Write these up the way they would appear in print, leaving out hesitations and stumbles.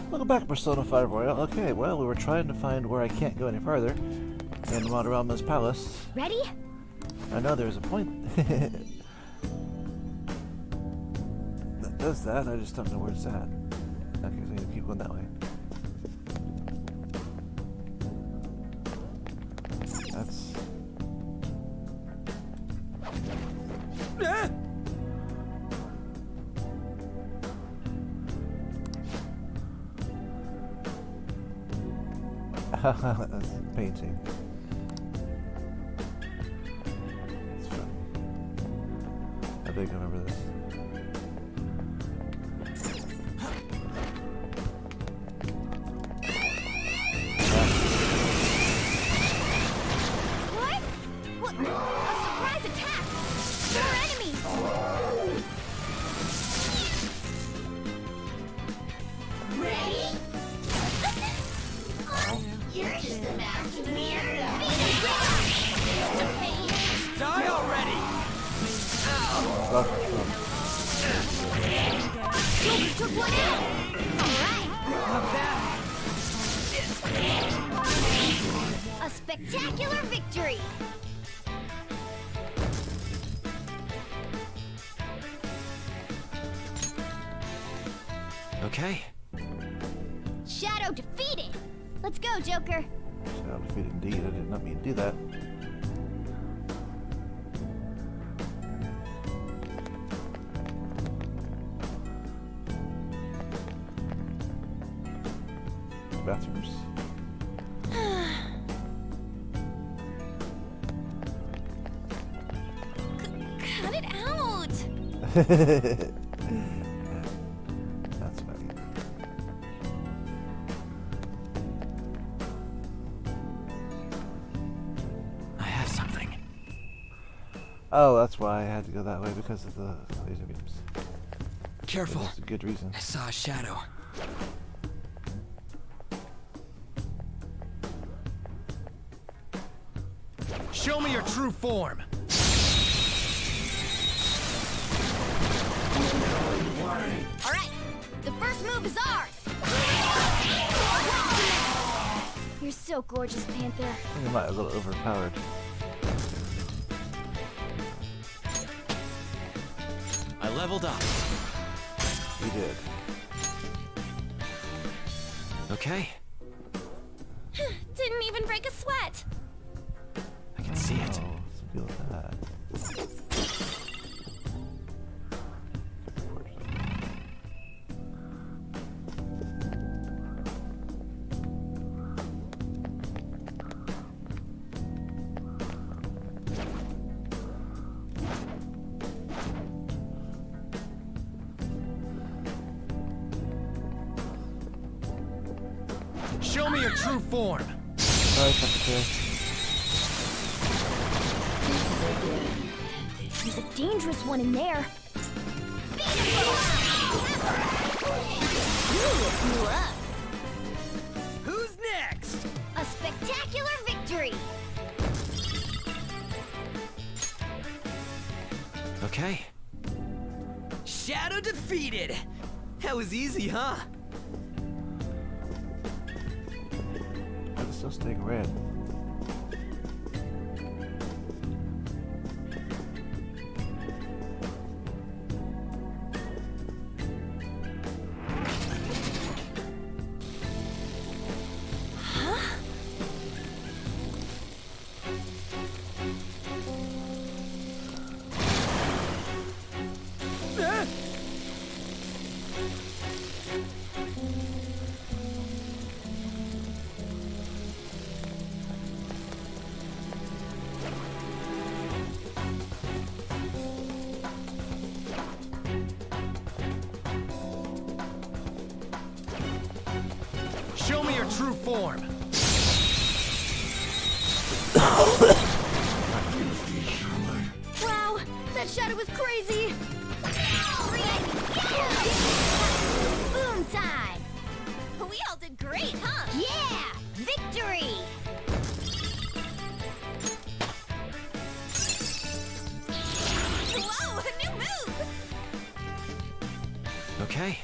Welcome back, Persona 5 Royal. Okay, well, we were trying to find where I can't go any farther in Madarame's palace. Ready? I know there's a point that does that, I just don't know where it's at. Okay, so I need to keep going that way. That's... That's painting. It's fun. I think I remember this. What? What? A surprise attack! More enemies! Ready? You're just a master weirdo. Die already! You took one out! Alright! Not bad! A spectacular victory! Okay. Shadow defeated! Let's go, Joker! Shadow defeated indeed. I did not mean to do that. Bathrooms. Cut it out! That's funny. I have something. Oh, that's why I had to go that way, because of the laser beams. Careful. That's a good reason. I saw a shadow. Show me your true form. Alright, the first move is ours! You're so gorgeous, Panther. I think I might have a little overpowered. I leveled up. You did. Okay. Didn't even break a sweat! I can see it. Oh, let's feel that. Show me your true form. Sorry, Secretary. There's a dangerous one in there. You up. Who's next? A spectacular victory! Okay. Shadow defeated. That was easy, huh? But it's still staying red. Show me your true form. Wow, that shadow was crazy! Boom time! We all did great, huh? Yeah! Victory! Whoa, a new move! Okay.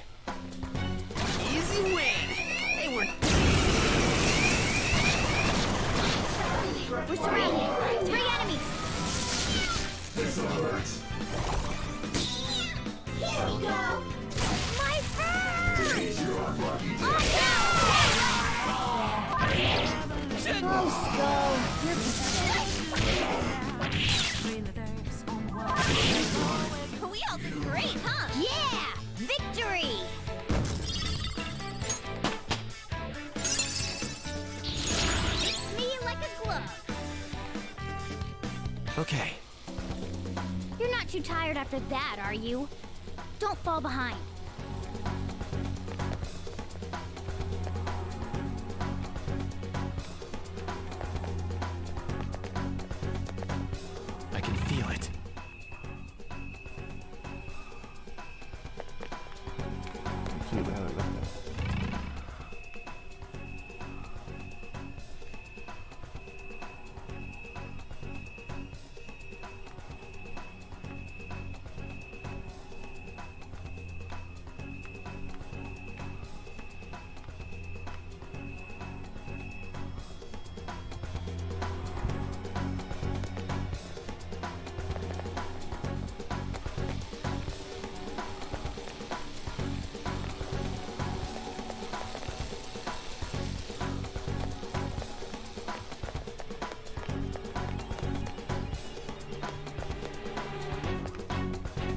Easy win. Oh, Skull, you're pathetic. We all did great, huh? Yeah! Victory! Fits me like a glove. Okay. You're not too tired after that, are you? Don't fall behind. I can feel it. See how we got there.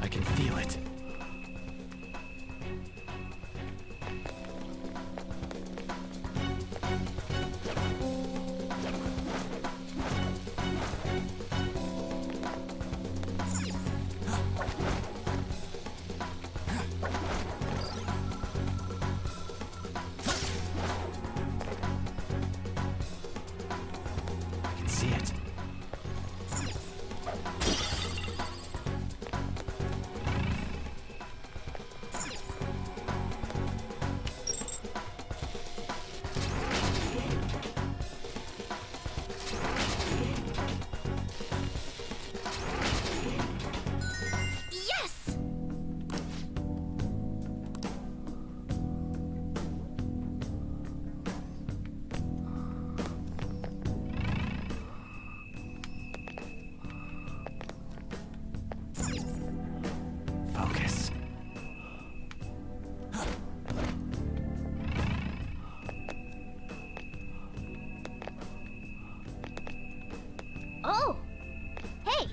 I can feel it. I can see it. Yes! Focus. Oh! Hey!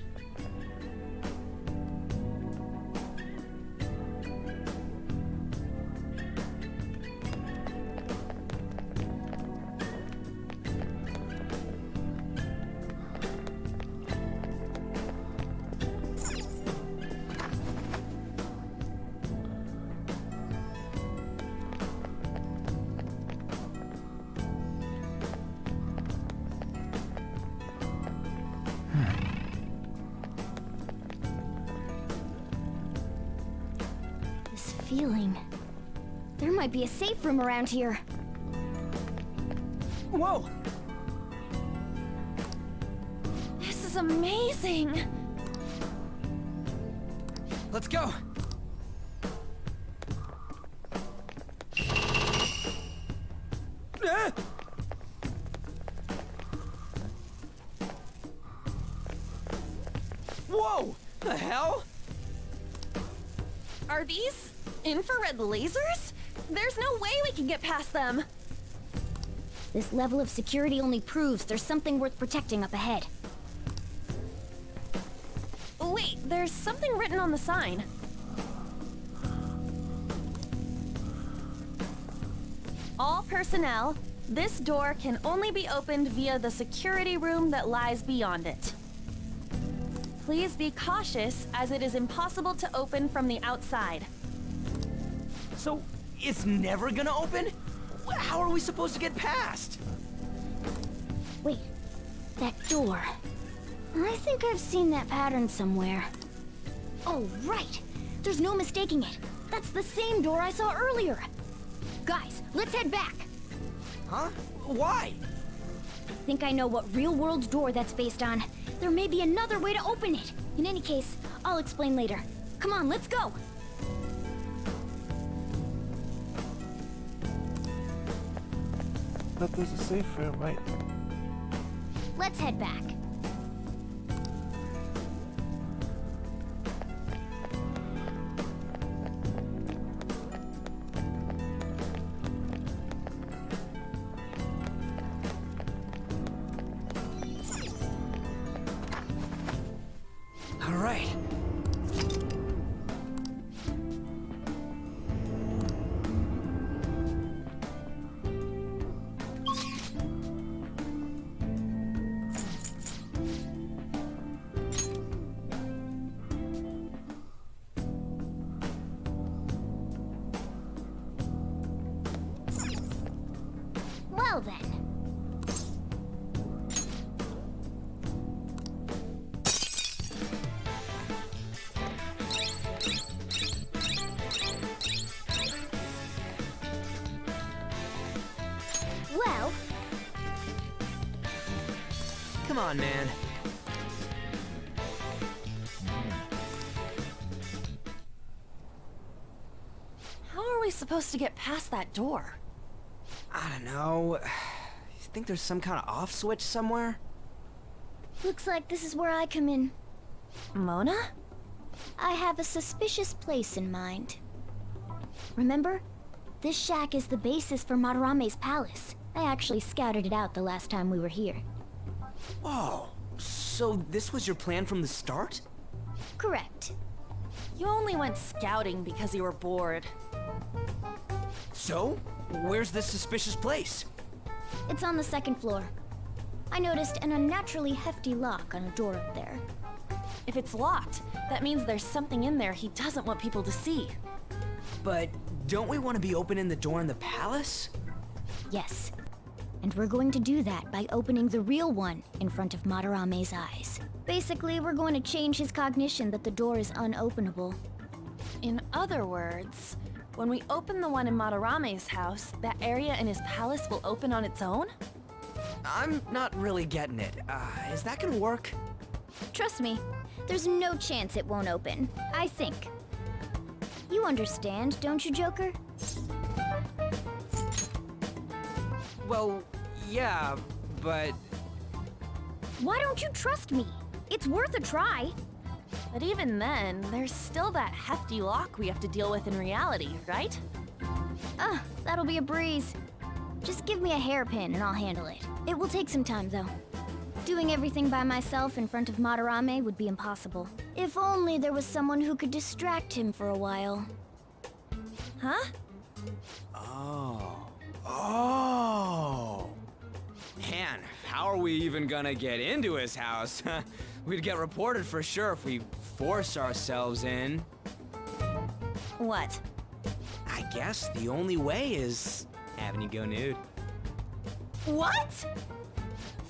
This feeling. There might be a safe room around here. Whoa! This is amazing! Let's go! Ah! Whoa! The hell? Are these infrared lasers? There's no way we can get past them. This level of security only proves there's something worth protecting up ahead. Wait, there's something written on the sign. All personnel, this door can only be opened via the security room that lies beyond it. Please be cautious, as it is impossible to open from the outside. So, it's never gonna open? How are we supposed to get past? Wait, that door. I think I've seen that pattern somewhere. Oh, right! There's no mistaking it. That's the same door I saw earlier. Guys, let's head back. Huh? Why? I think I know what real-world door that's based on. There may be another way to open it. In any case, I'll explain later. Come on, let's go! But there's a safe room right. Let's head back. Now then. Well, Come on, man. How are we supposed to get past that door? I don't know. You think there's some kind of off switch somewhere? looks like this is where I come in. Mona? I have a suspicious place in mind. Remember? This shack is the basis for Madarame's palace. I actually scouted it out the last time we were here. Whoa. So this was your plan from the start? Correct. You only went scouting because you were bored. So? Where's this suspicious place? It's on the second floor. I noticed an unnaturally hefty lock on a door up there. If it's locked, that means there's something in there he doesn't want people to see. But don't we want to be opening the door in the palace? Yes. And we're going to do that by opening the real one in front of Madarame's eyes. Basically, we're going to change his cognition that the door is unopenable. In other words, when we open the one in Madarame's house, that area in his palace will open on its own? I'm not really getting it. Is that gonna work? Trust me, there's no chance it won't open. I think. You understand, don't you, Joker? Well, yeah, but... Why don't you trust me? It's worth a try. But even then, there's still that hefty lock we have to deal with in reality, right? That'll be a breeze. Just give me a hairpin and I'll handle it. It will take some time, though. Doing everything by myself in front of Madarame would be impossible. If only there was someone who could distract him for a while. Huh? Oh. Man, how are we even gonna get into his house? We'd get reported for sure if we force ourselves in. What? I guess the only way is having you go nude. What?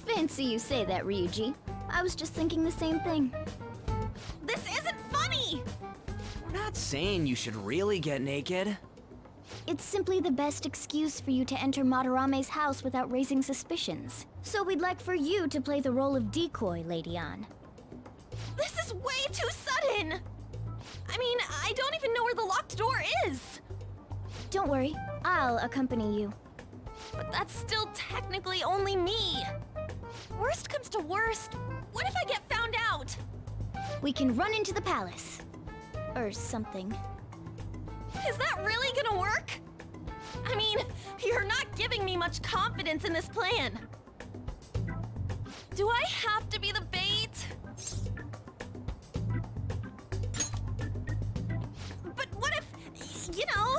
Fancy you say that, Ryuji. I was just thinking the same thing. This isn't funny! We're not saying you should really get naked. It's simply the best excuse for you to enter Madarame's house without raising suspicions. So we'd like for you to play the role of decoy, Lady Ann. This is way too sudden! I mean, I don't even know where the locked door is! Don't worry, I'll accompany you. But that's still technically only me! Worst comes to worst, what if I get found out? We can run into the palace. Or something. Is that really gonna work? I mean, you're not giving me much confidence in this plan. Do I have to be the bait? But what if, you know,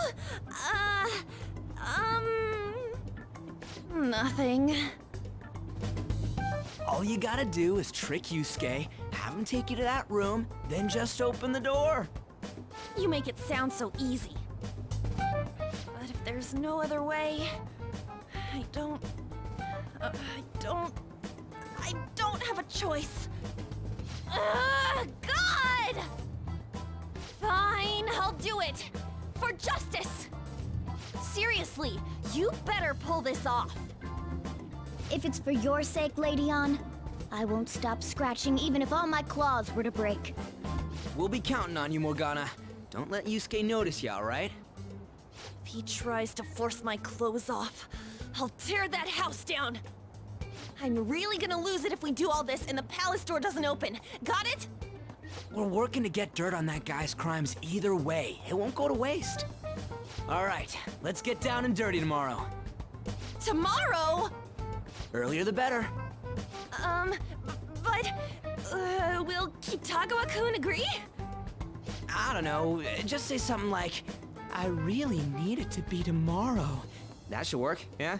nothing. All you gotta do is trick Yusuke, have him take you to that room, then just open the door. You make it sound so easy. But if there's no other way, I don't have a choice. Ugh, God! Fine, I'll do it. For justice. Seriously, you better pull this off. If it's for your sake, Lady Ann, I won't stop scratching even if all my claws were to break. We'll be counting on you, Morgana. Don't let Yusuke notice you, alright? If he tries to force my clothes off, I'll tear that house down. I'm really gonna lose it if we do all this and the palace door doesn't open. Got it? We're working to get dirt on that guy's crimes either way. It won't go to waste. Alright, let's get down and dirty tomorrow. Tomorrow? Earlier the better. But, will Kitagawa-kun agree? I don't know, just say something like, I really need it to be tomorrow. That should work, yeah?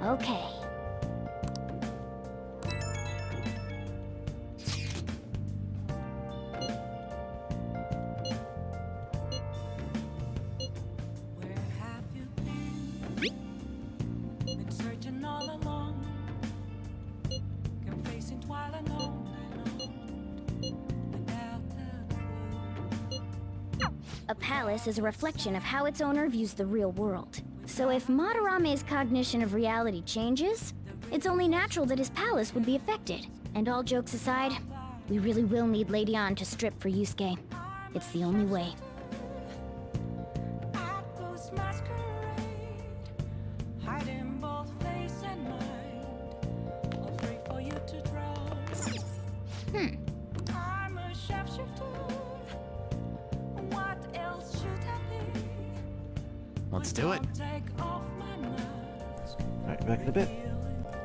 Okay. Where have you been? Been searching all along, confessing while alone without a clue. A palace is a reflection of how its owner views the real world. So if Madarame's cognition of reality changes, it's only natural that his palace would be affected. And all jokes aside, we really will need Lady Ann to strip for Yusuke. It's the only way. At post masquerade, hiding both face and mind, all free for you to draw. I'm a shapeshifter. What else should I be? Let's do it. Take off my mask. Alright, back in a bit.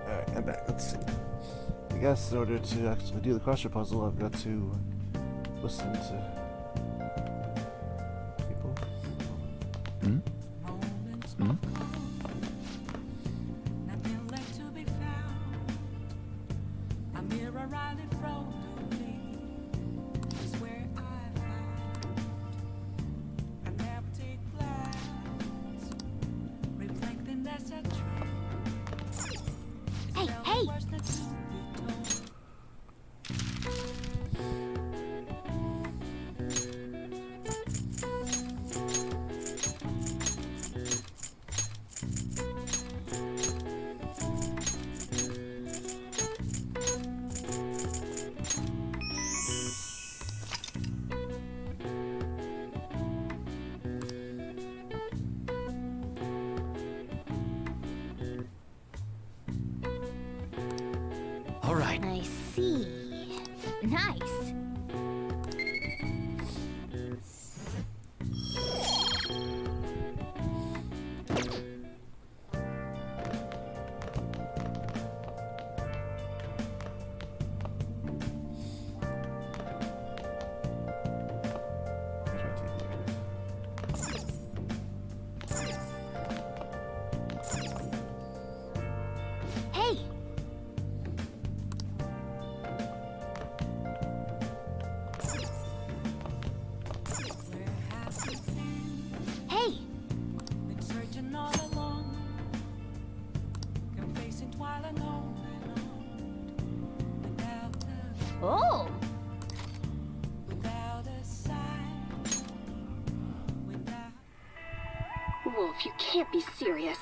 Alright, I'm back. Let's see. I guess in order to actually do the crossword puzzle, I've got to listen to people. Moments of calm, nothing left to be found. A mirror right in front of me is where I found an empty glass, reflecting that's a truth. Hey, hey! Words that to be told. All right. I see. Nice. Hey! Where have you been? Hey! Been searching all along, confessing while alone without Oh! a sign, without. Wolf, you can't be serious.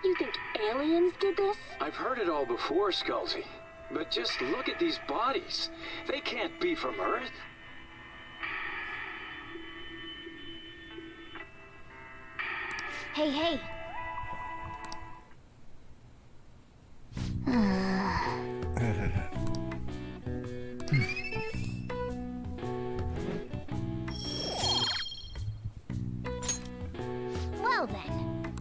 You think aliens did this? I've heard it all before, Sculty. But just look at these bodies. They can't be from Earth. Hey, hey! Well then.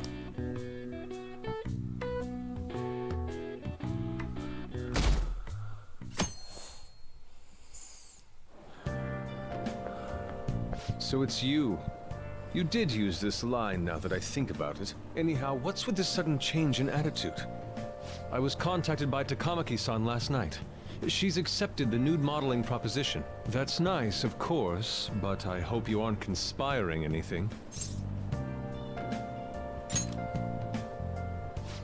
So it's you. You did use this line now that I think about it. Anyhow, what's with this sudden change in attitude? I was contacted by Takamaki-san last night. She's accepted the nude modeling proposition. That's nice, of course, but I hope you aren't conspiring anything.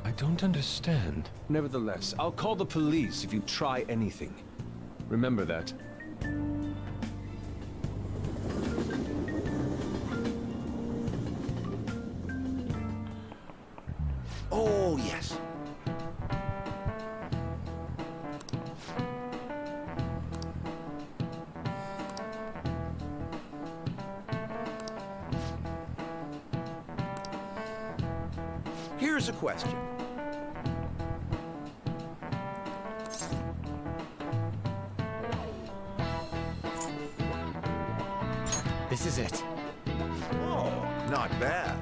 I don't understand. Nevertheless, I'll call the police if you try anything. Remember that. Oh, yes. Here's a question. This is it. Oh, not bad.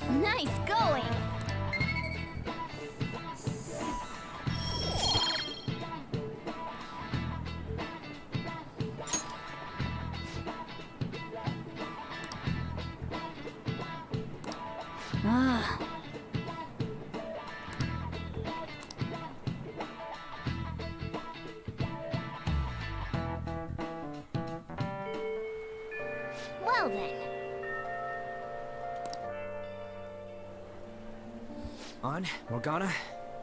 Nice going! Ah. Well then. On, Morgana,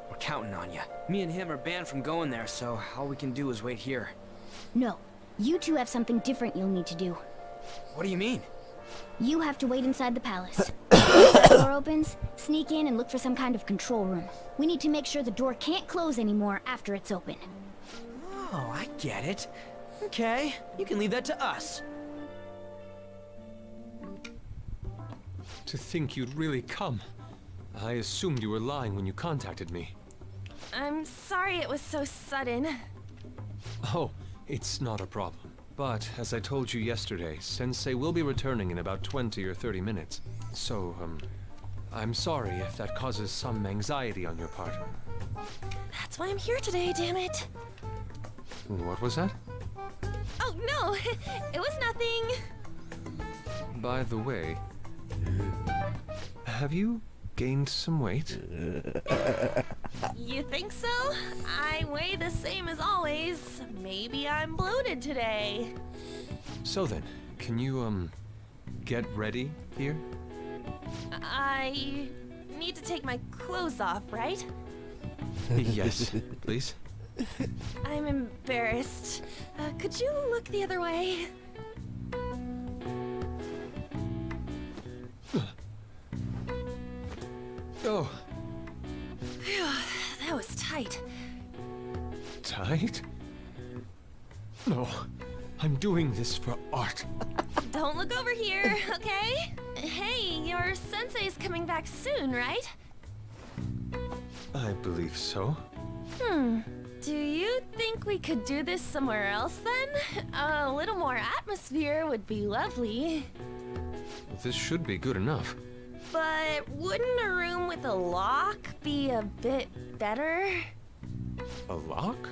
we're counting on you. Me and him are banned from going there, so all we can do is wait here. No. You two have something different you'll need to do. What do you mean? You have to wait inside the palace. If the door opens, sneak in and look for some kind of control room. We need to make sure the door can't close anymore after it's open. Oh, I get it. Okay, you can leave that to us. To think you'd really come. I assumed you were lying when you contacted me. I'm sorry it was so sudden. Oh, it's not a problem. But, as I told you yesterday, Sensei will be returning in about 20 or 30 minutes. So, I'm sorry if that causes some anxiety on your part. That's why I'm here today, damn it. What was that? Oh, no, it was nothing. By the way, have you gained some weight? You think so? I weigh the same as always. Maybe I'm bloated today. So then, can you, get ready here? I need to take my clothes off, right? Yes, please. I'm embarrassed. Could you look the other way? Oh, Phew, that was tight. tight? No, I'm doing this for art. Don't look over here, okay? Hey, your sensei's coming back soon, right? I believe so. Do you think we could do this somewhere else then? A little more atmosphere would be lovely. This should be good enough. But wouldn't a room with a lock be a bit better? A lock?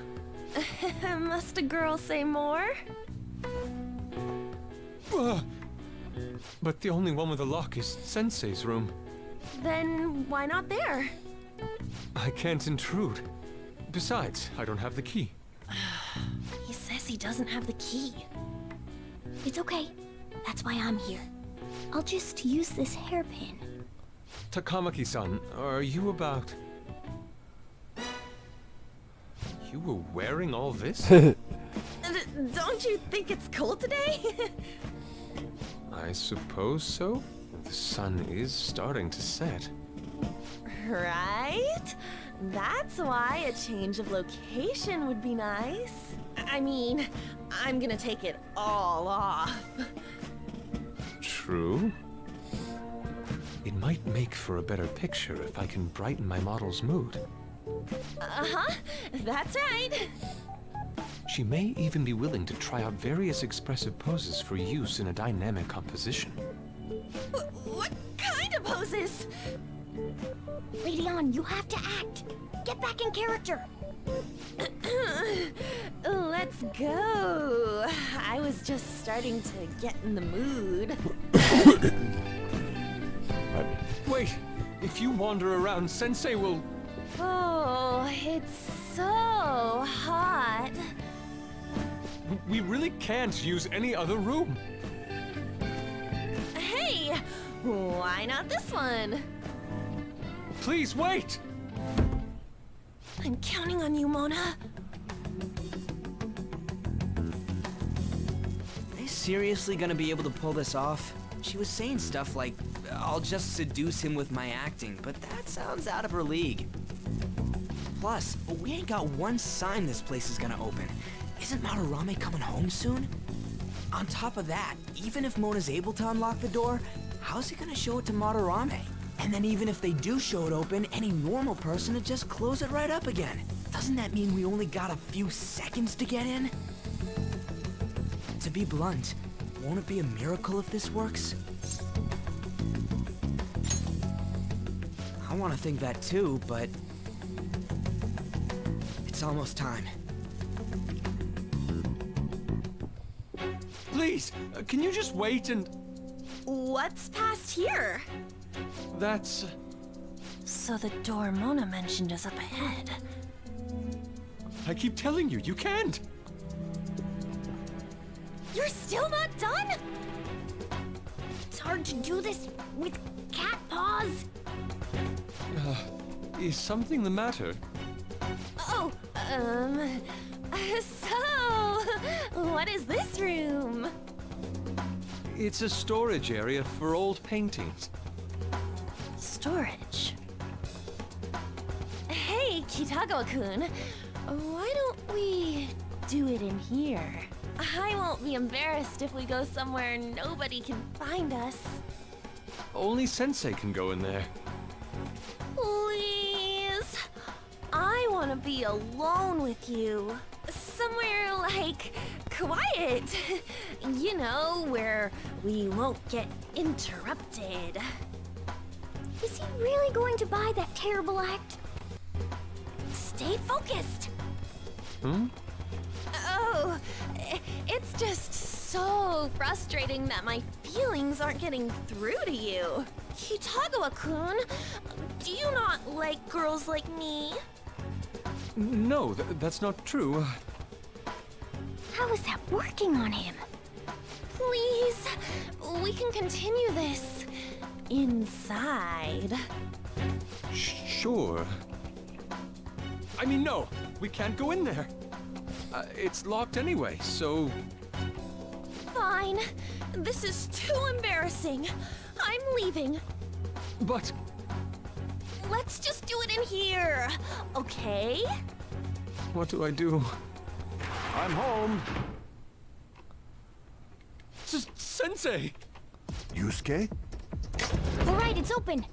Must a girl say more? But the only one with a lock is Sensei's room. Then why not there? I can't intrude. Besides, I don't have the key. He says he doesn't have the key. It's okay. That's why I'm here. I'll just use this hairpin. Takamaki-san, are you about... You were wearing all this? Don't you think it's cold today? I suppose so. The sun is starting to set. Right? That's why a change of location would be nice. I mean, I'm gonna take it all off. True. It might make for a better picture if I can brighten my model's mood. Uh-huh, that's right. She may even be willing to try out various expressive poses for use in a dynamic composition. What kind of poses? Lady On, you have to act. Get back in character. Let's go. I was just starting to get in the mood. Wait! If you wander around, Sensei will... Oh, it's so hot. We really can't use any other room. Hey, why not this one? Please wait! I'm counting on you, Mona. Are they seriously gonna be able to pull this off? She was saying stuff like, I'll just seduce him with my acting, but that sounds out of her league. Plus, we ain't got one sign this place is gonna open. Isn't Madarame coming home soon? On top of that, even if Mona's able to unlock the door, how's he gonna show it to Madarame? And then even if they do show it open, any normal person would just close it right up again. Doesn't that mean we only got a few seconds to get in? To be blunt, won't it be a miracle if this works? I want to think that too, but... it's almost time. Please, can you just wait and... What's past here? That's... So the door Mona mentioned is up ahead. I keep telling you, you can't! You're still not done? It's hard to do this with cat paws. Is something the matter? Oh, so, what is this room? It's a storage area for old paintings. Storage. Hey, Kitagawa-kun, why don't we do it in here? I won't be embarrassed if we go somewhere nobody can find us. Only Sensei can go in there. Please. I want to be alone with you. Somewhere like quiet. You know, where we won't get interrupted. Is he really going to buy that terrible act? Stay focused. Hmm? Oh, it's just so frustrating that my feelings aren't getting through to you. Kitagawa-kun, do you not like girls like me? No, that's not true. How is that working on him? Please, we can continue this inside. Sure. I mean, no, we can't go in there. It's locked anyway, so... Fine. This is too embarrassing. I'm leaving. But... Let's just do it in here, okay? what do I do? I'm home. Sensei! Yusuke? All right, it's open.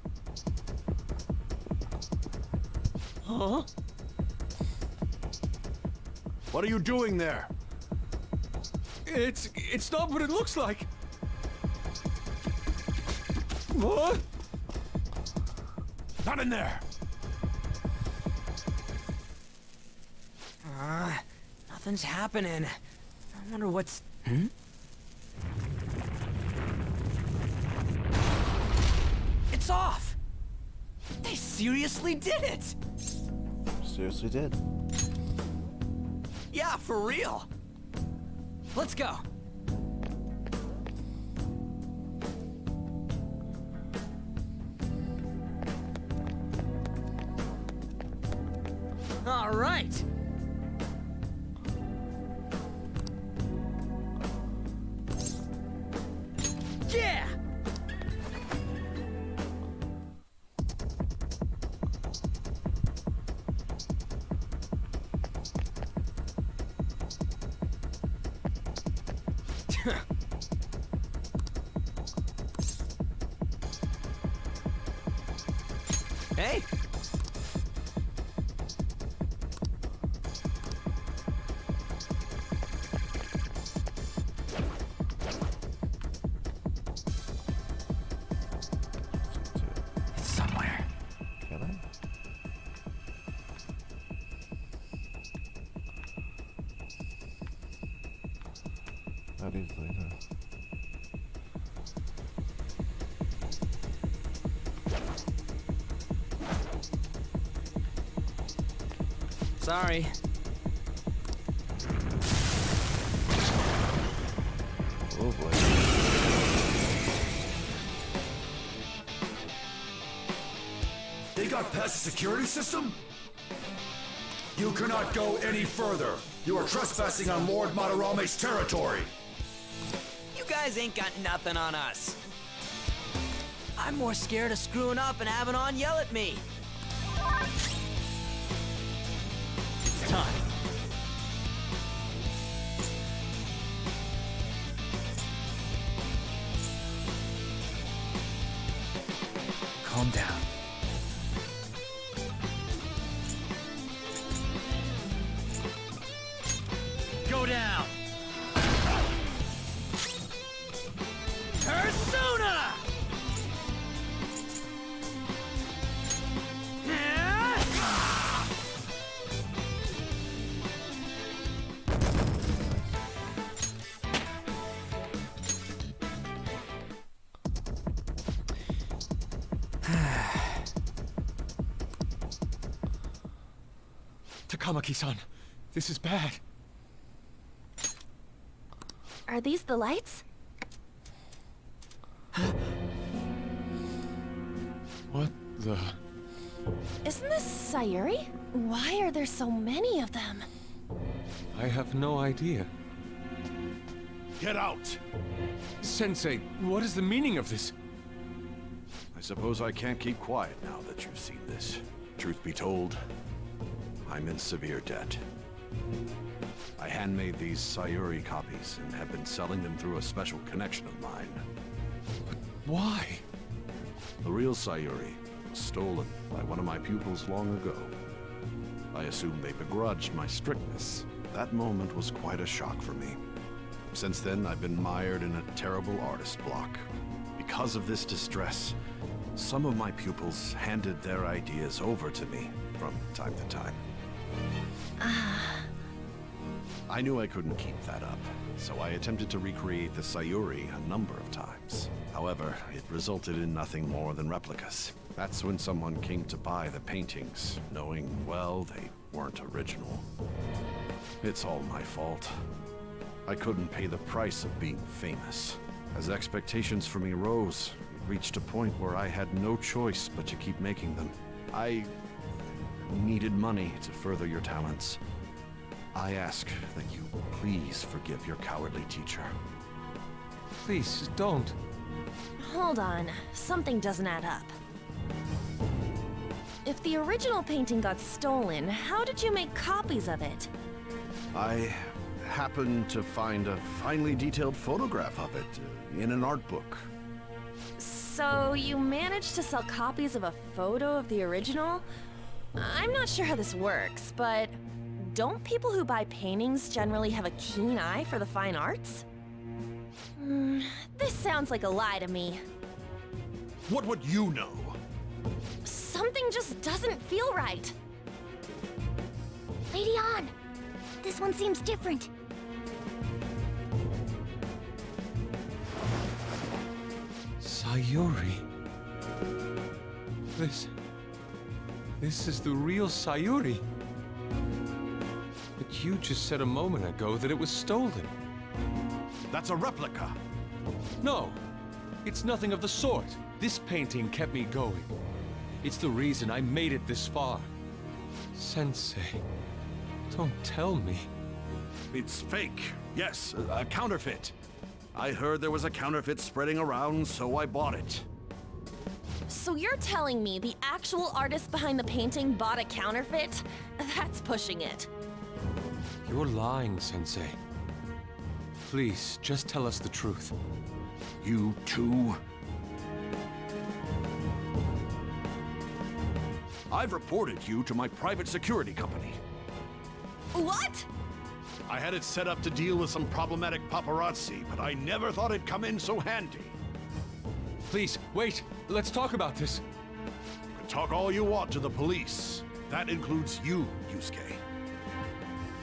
Huh? What are you doing there? It's not what it looks like. What? Not in there. Nothing's happening. I wonder what's... It's off! They seriously did it! Seriously did. Yeah, for real. Let's go. All right. Yeah. Hey. It's somewhere. Can I? Not easily, no. Sorry. Oh boy. They got past the security system? You cannot go any further. You are trespassing on Lord Madarame's territory. You guys ain't got nothing on us. I'm more scared of screwing up and having On yell at me. It's time. Calm down. Go down. Persona! Takamaki-san, this is bad. Are these the lights? What the... Isn't this Sayuri? Why are there so many of them? I have no idea. Get out! Sensei, what is the meaning of this? I suppose I can't keep quiet now that you've seen this. Truth be told, I'm in severe debt. I handmade these Sayuri copies and have been selling them through a special connection of mine. Why? The real Sayuri was stolen by one of my pupils long ago. I assume they begrudged my strictness. That moment was quite a shock for me. Since then, I've been mired in a terrible artist block. Because of this distress, some of my pupils handed their ideas over to me from time to time. I knew I couldn't keep that up, so I attempted to recreate the Sayuri a number of times. However, it resulted in nothing more than replicas. That's when someone came to buy the paintings, knowing, well, they weren't original. It's all my fault. I couldn't pay the price of being famous. As expectations for me rose, it reached a point where I had no choice but to keep making them. I needed money to further your talents. I ask that you please forgive your cowardly teacher. Please, don't. Hold on, something doesn't add up. If the original painting got stolen, how did you make copies of it? I happened to find a finely detailed photograph of it in an art book. So you managed to sell copies of a photo of the original? I'm not sure how this works, but don't people who buy paintings generally have a keen eye for the fine arts? This sounds like a lie to me. What would you know? Something just doesn't feel right. Lady On! This one seems different. Sayuri. This is the real Sayuri. But you just said a moment ago that it was stolen. That's a replica. No, it's nothing of the sort. This painting kept me going. It's the reason I made it this far. Sensei, don't tell me. It's fake. Yes, a counterfeit. I heard there was a counterfeit spreading around, so I bought it. So you're telling me the actual artist behind the painting bought a counterfeit? That's pushing it. You're lying, Sensei. Please, just tell us the truth. You too? I've reported you to my private security company. What? I had it set up to deal with some problematic paparazzi, but I never thought it'd come in so handy. Please, wait. Let's talk about this. You can talk all you want to the police. That includes you, Yusuke.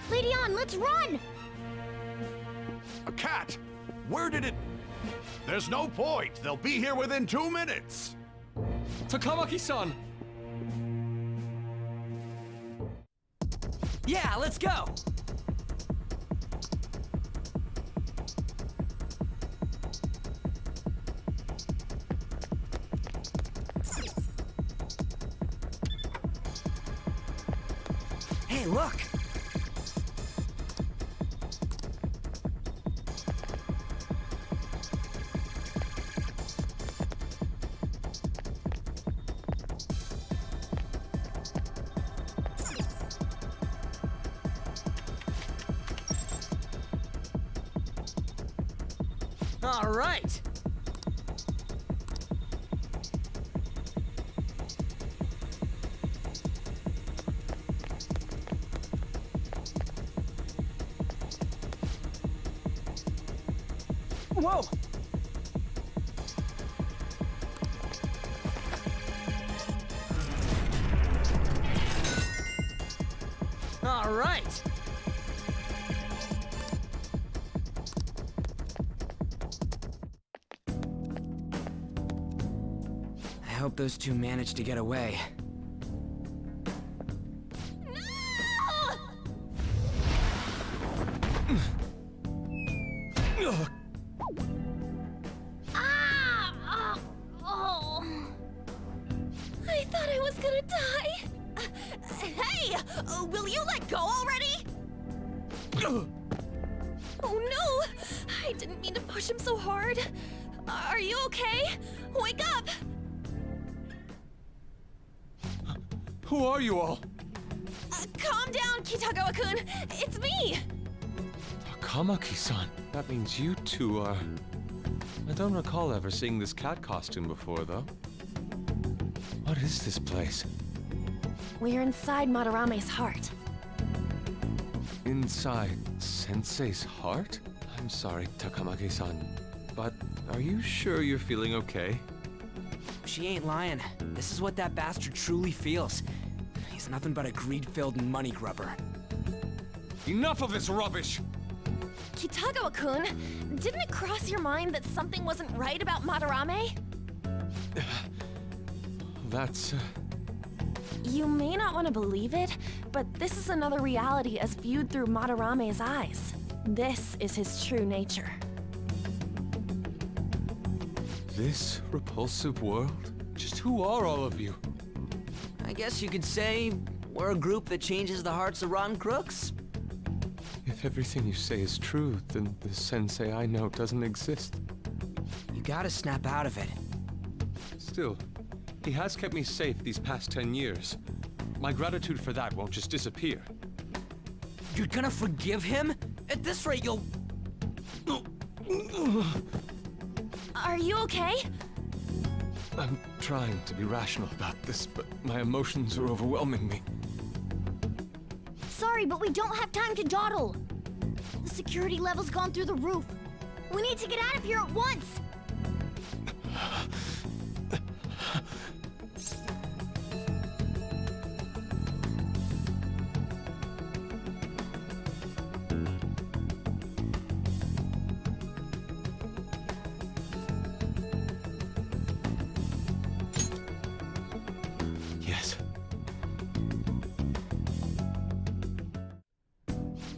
Lady On, let's run! A cat? Where did it... There's no point. They'll be here within 2 minutes. Takamaki-san! Yeah, let's go! Hey, look! All right. Whoa. All right. I hope doubt those two managed to get away. Ah! Oh. I thought I was gonna die. Hey! Will you let go already? Oh no! I didn't mean to push him so hard. Are you okay? Wake up! Who are you all? Calm down, Kitagawa-kun. It's me! Takamaki-san. That means you two are... I don't recall ever seeing this cat costume before, though. What is this place? We're inside Madarame's heart. Inside Sensei's heart? I'm sorry, Takamaki-san, but are you sure you're feeling okay? She ain't lying. This is what that bastard truly feels. He's nothing but a greed-filled money grubber. Enough of this rubbish! Kitagawa-kun, didn't it cross your mind that something wasn't right about Madarame? That's... You may not want to believe it, but this is another reality as viewed through Madarame's eyes. This is his true nature. This repulsive world? Just who are all of you? I guess you could say we're a group that changes the hearts of rotten crooks. If everything you say is true, then the sensei I know doesn't exist. You gotta snap out of it. Still, he has kept me safe these past 10 years. My gratitude for that won't just disappear. You're gonna forgive him? At this rate, you'll... Are you okay? I'm trying to be rational about this, but my emotions are overwhelming me. Sorry, but we don't have time to dawdle. The security level's gone through the roof. We need to get out of here at once. Yes.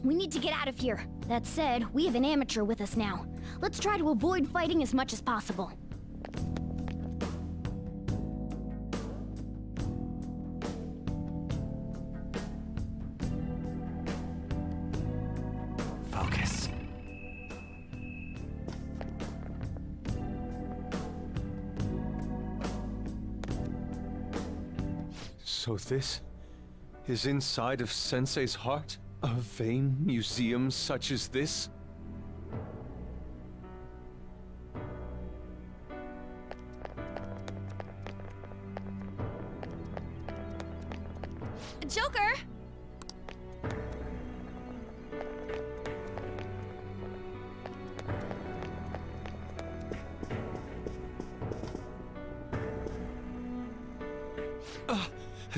We need to get out of here. That said, we have an amateur with us now. Let's try to avoid fighting as much as possible. Focus. So this is inside of Sensei's heart? A vain museum such as this? Joker!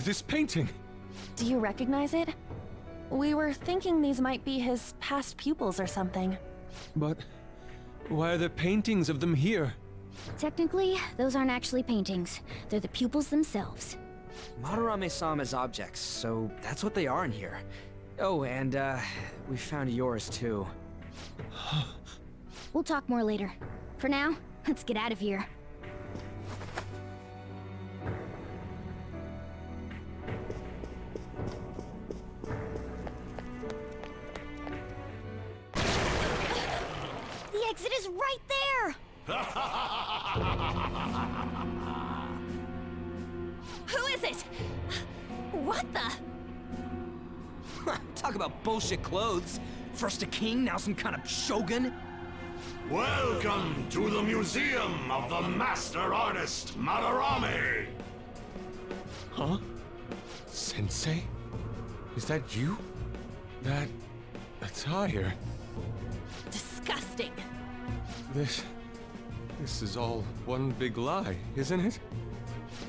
This painting! Do you recognize it? We were thinking these might be his past pupils or something. But why are there paintings of them here? Technically, those aren't actually paintings. They're the pupils themselves. Madarame saw them as objects, so that's what they are in here. Oh, and, we found yours, too. We'll talk more later. For now, let's get out of here. The exit is right there! Who is it? What the? Talk about bullshit clothes. First a king, now some kind of shogun. Welcome to the Museum of the Master Artist, Madarame! Huh? Sensei? Is that you? That attire? Disgusting. This is all one big lie, isn't it?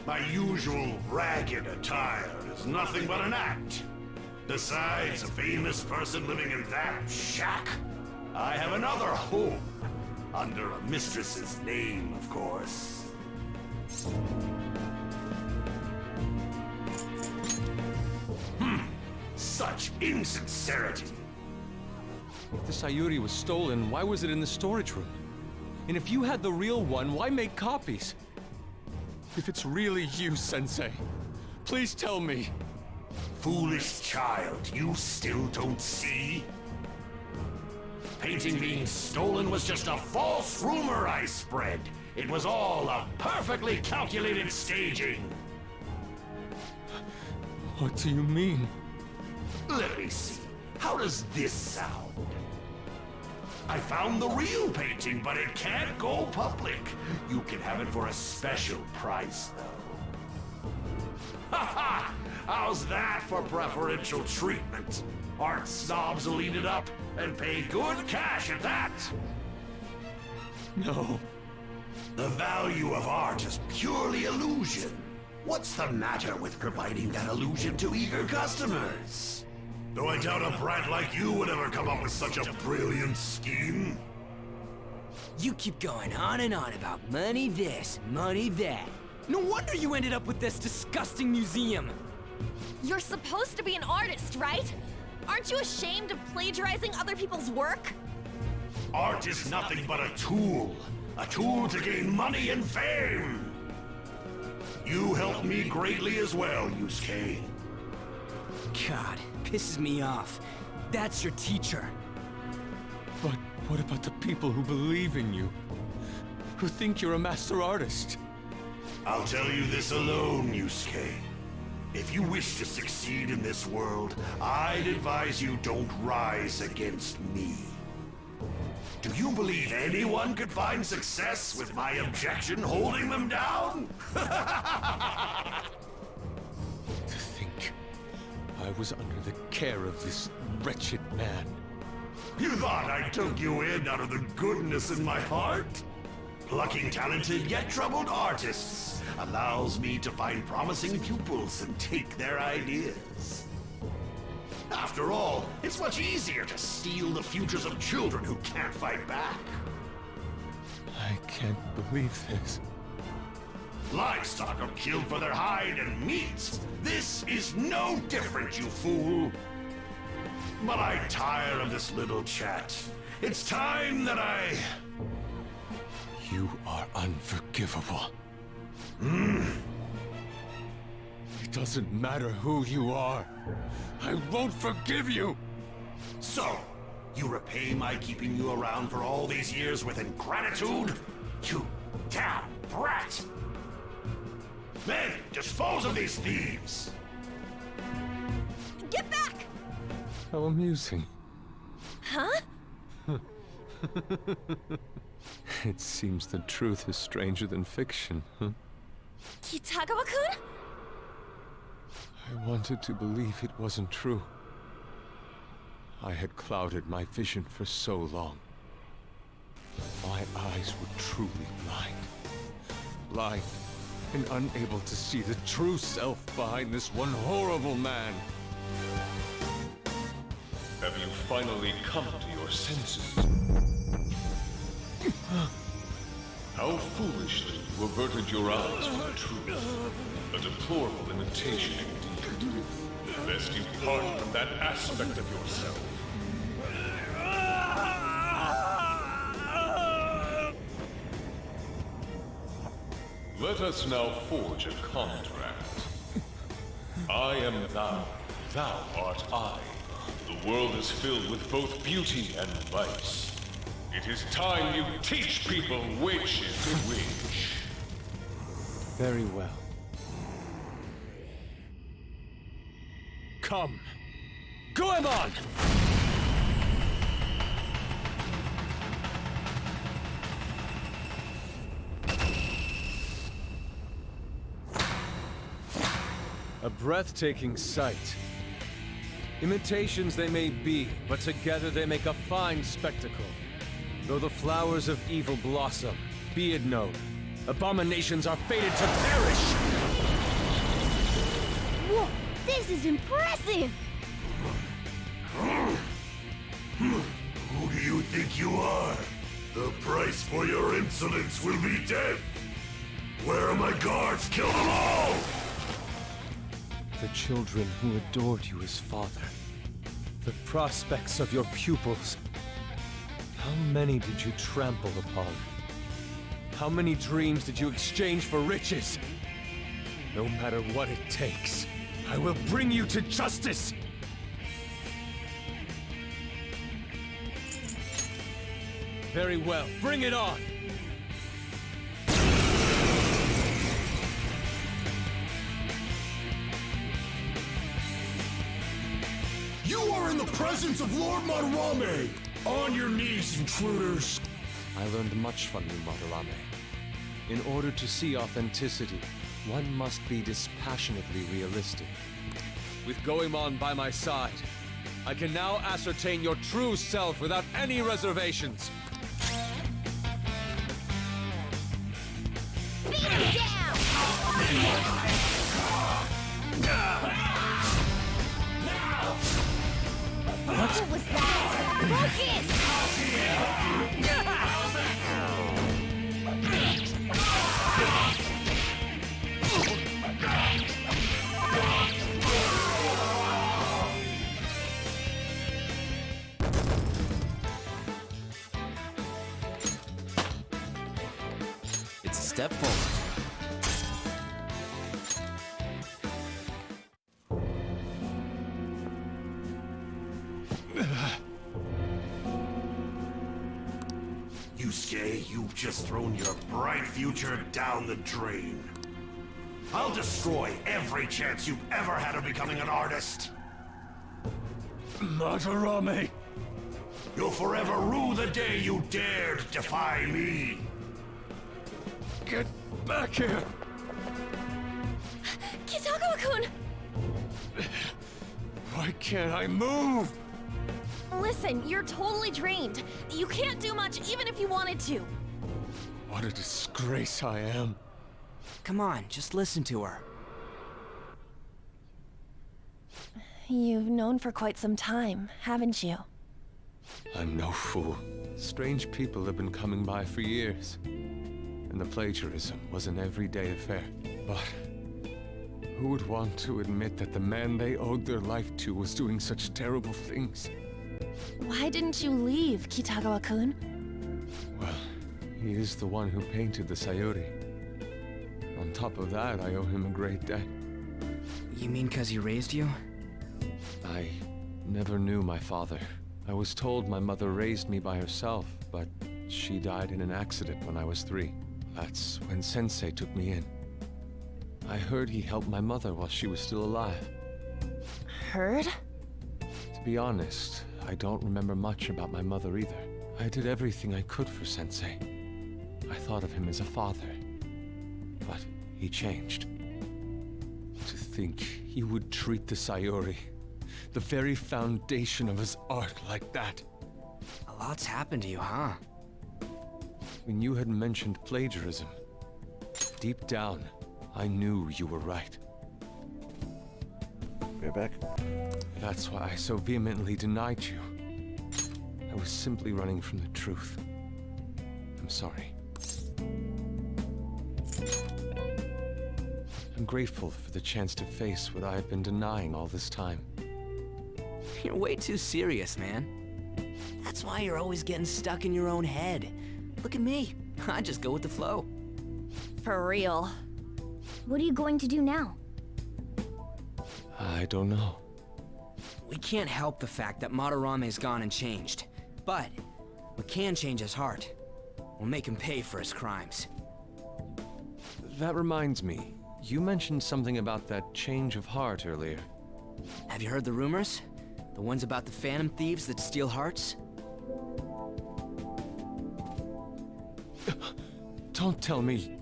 My usual ragged attire is nothing but an act. Besides a famous person living in that shack, I have another home. Under a mistress's name, of course. Such insincerity! If the Sayuri was stolen, why was it in the storage room? And if you had the real one, why make copies? If it's really you, Sensei, please tell me. Foolish child, you still don't see? Painting being stolen was just a false rumor I spread. It was all a perfectly calculated staging. What do you mean? Let me see. How does this sound? I found the real painting, but it can't go public. You can have it for a special price, though. Ha ha! How's that for preferential treatment? Art snobs will eat it up and pay good cash at that. No. The value of art is purely illusion. What's the matter with providing that illusion to eager customers? Though I doubt a brat like you would ever come up with such a brilliant scheme. You keep going on and on about money this, money that. No wonder you ended up with this disgusting museum. You're supposed to be an artist, right? Aren't you ashamed of plagiarizing other people's work? Art is nothing but a tool. A tool to gain money and fame. You helped me greatly as well, Yusuke. God, pisses me off. That's your teacher. But what about the people who believe in you? Who think you're a master artist? I'll tell you this alone, Yusuke. If you wish to succeed in this world, I'd advise you don't rise against me. Do you believe anyone could find success with my objection holding them down? To think I was under the care of this wretched man. You thought I took you in out of the goodness in my heart? Plucking talented yet troubled artists allows me to find promising pupils and take their ideas. After all, it's much easier to steal the futures of children who can't fight back. I can't believe this. Livestock are killed for their hide and meat. This is no different, you fool. But I tire of this little chat. It's time that I... You are unforgivable. It doesn't matter who you are. I won't forgive you! So, you repay my keeping you around for all these years with ingratitude? You damn brat! Men, dispose of these thieves! Get back! How amusing. Huh? It seems the truth is stranger than fiction, huh? Kitagawa-kun? I wanted to believe it wasn't true. I had clouded my vision for so long. My eyes were truly blind. Blind and unable to see the true self behind this one horrible man. Have you finally come to your senses? How foolishly you averted your eyes from the truth. A deplorable imitation indeed. Lest you part from that aspect of yourself. Let us now forge a contract. I am thou, thou art I. The world is filled with both beauty and vice. It is time you teach people which is which. Very well. Come. Goemon! A breathtaking sight. Imitations they may be, but together they make a fine spectacle. Though the flowers of evil blossom, be it known, abominations are fated to perish! Whoa, this is impressive! Who do you think you are? The price for your insolence will be death! Where are my guards? Kill them all! The children who adored you as father The prospects of your pupils. How many did you trample upon? How many dreams did you exchange for riches? No matter what it takes, I will bring you to justice! Very well, bring it on! You are in the presence of Lord Madarame! On your knees, intruders! I learned much from you, Madarame. In order to see authenticity, one must be dispassionately realistic. With Goemon by my side, I can now ascertain your true self without any reservations. Beat him down! What was that? Focus! It's a step forward. Yusuke, you've just thrown your bright future down the drain. I'll destroy every chance you've ever had of becoming an artist. Madarame! You'll forever rue the day you dared defy me. Get back here! Kitagawa-kun! Why can't I move? Listen, you're totally drained. You can't do much even if you wanted to. What a disgrace I am. Come on, just listen to her. You've known for quite some time, haven't you? I'm no fool. Strange people have been coming by for years. And the plagiarism was an everyday affair. But who would want to admit that the man they owed their life to was doing such terrible things? Why didn't you leave, Kitagawa-kun? Well, he is the one who painted the Sayuri. On top of that, I owe him a great debt. You mean 'cause he raised you? I never knew my father. I was told my mother raised me by herself, but she died in an accident when I was 3. That's when Sensei took me in. I heard he helped my mother while she was still alive. Heard? To be honest, I don't remember much about my mother either. I did everything I could for Sensei. I thought of him as a father. But he changed. To think he would treat the Sayuri, the very foundation of his art, like that. A lot's happened to you, huh? When you had mentioned plagiarism, deep down, I knew you were right. We're back. That's why I so vehemently denied you. I was simply running from the truth. I'm sorry. I'm grateful for the chance to face what I've been denying all this time. You're way too serious, man. That's why you're always getting stuck in your own head. Look at me. I just go with the flow. For real. What are you going to do now? I don't know. We can't help the fact that Madarame's gone and changed. But we can change his heart. We'll make him pay for his crimes. That reminds me. You mentioned something about that change of heart earlier. Have you heard the rumors? The ones about the phantom thieves that steal hearts? Don't tell me.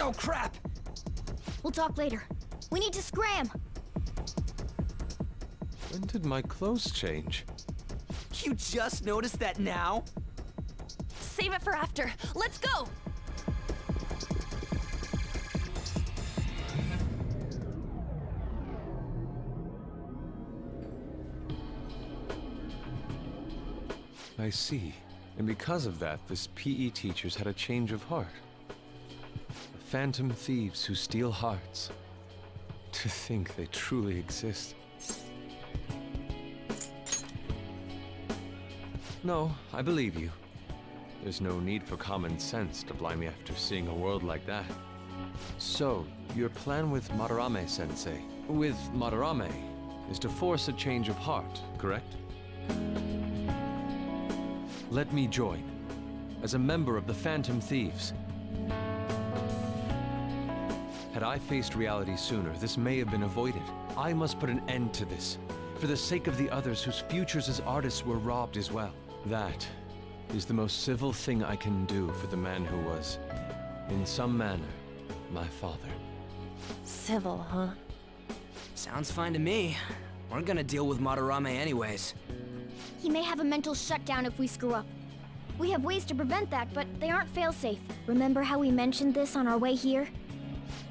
Oh, crap! We'll talk later. We need to scram! When did my clothes change? You just noticed that now? Save it for after. Let's go! I see. And because of that, this PE teacher's had a change of heart. Phantom thieves who steal hearts. To think they truly exist. No, I believe you. There's no need for common sense to blind me after seeing a world like that. So, your plan with Madarame-sensei, with Madarame, is to force a change of heart, correct? Let me join, as a member of the Phantom Thieves. Had I faced reality sooner, this may have been avoided. I must put an end to this, for the sake of the others whose futures as artists were robbed as well. That is the most civil thing I can do for the man who was, in some manner, my father. Civil, huh? Sounds fine to me. We're gonna deal with Madarame anyways. He may have a mental shutdown if we screw up. We have ways to prevent that, but they aren't fail-safe. Remember how we mentioned this on our way here?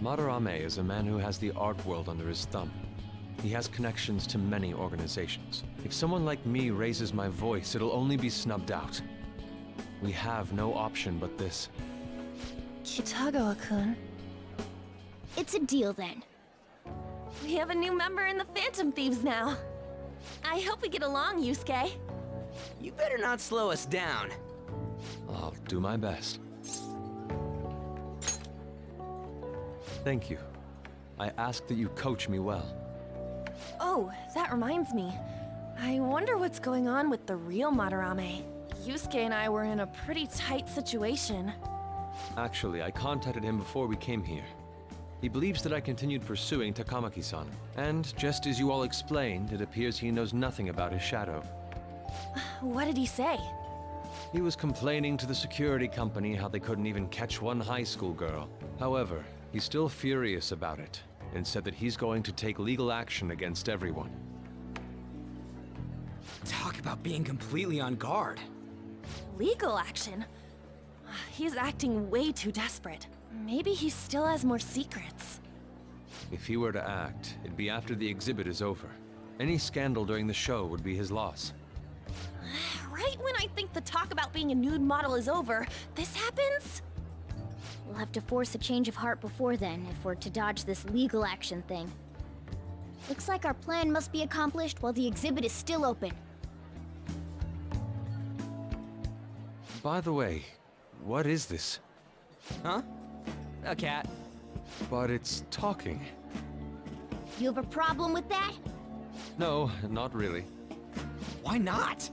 Madarame is a man who has the art world under his thumb. He has connections to many organizations. If someone like me raises my voice, it'll only be snubbed out. We have no option but this. Kitagawa-kun. It's a deal then. We have a new member in the Phantom Thieves now. I hope we get along, Yusuke. You better not slow us down. I'll do my best. Thank you. I ask that you coach me well. Oh, that reminds me. I wonder what's going on with the real Madarame. Yusuke and I were in a pretty tight situation. Actually, I contacted him before we came here. He believes that I continued pursuing Takamaki-san. And just as you all explained, it appears he knows nothing about his shadow. What did he say? He was complaining to the security company how they couldn't even catch one high school girl. However, he's still furious about it, and said that he's going to take legal action against everyone. Talk about being completely on guard. Legal action? He's acting way too desperate. Maybe he still has more secrets. If he were to act, it'd be after the exhibit is over. Any scandal during the show would be his loss. Right when I think the talk about being a nude model is over, this happens? We'll have to force a change of heart before then, if we're to dodge this legal action thing. Looks like our plan must be accomplished while the exhibit is still open. By the way, what is this? Huh? A cat. But it's talking. You have a problem with that? No, not really. Why not?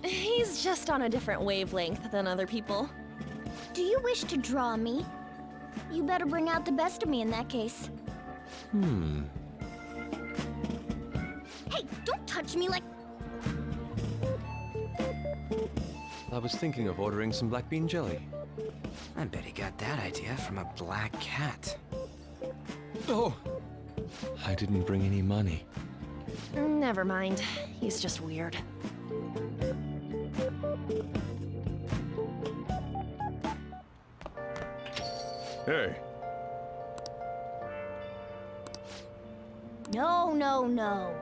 He's just on a different wavelength than other people. Do you wish to draw me? You better bring out the best of me in that case. Hey, don't touch me like... I was thinking of ordering some black bean jelly. I bet he got that idea from a black cat. Oh! I didn't bring any money. Never mind. He's just weird. Hey. No, no, no.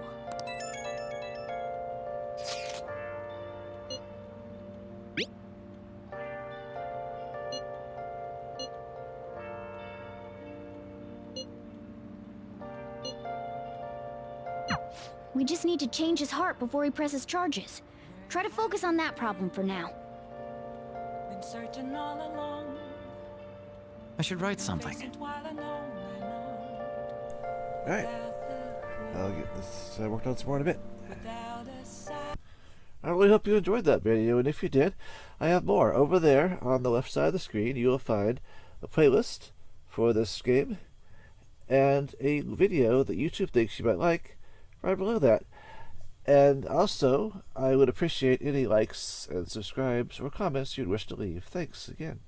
We just need to change his heart before he presses charges. Try to focus on that problem for now. Been searching all along. I should write something. Alright. I'll get this worked on some more in a bit. I really hope you enjoyed that video, and if you did, I have more. Over there, on the left side of the screen, you will find a playlist for this game, and a video that YouTube thinks you might like right below that. And also, I would appreciate any likes and subscribes or comments you'd wish to leave. Thanks again.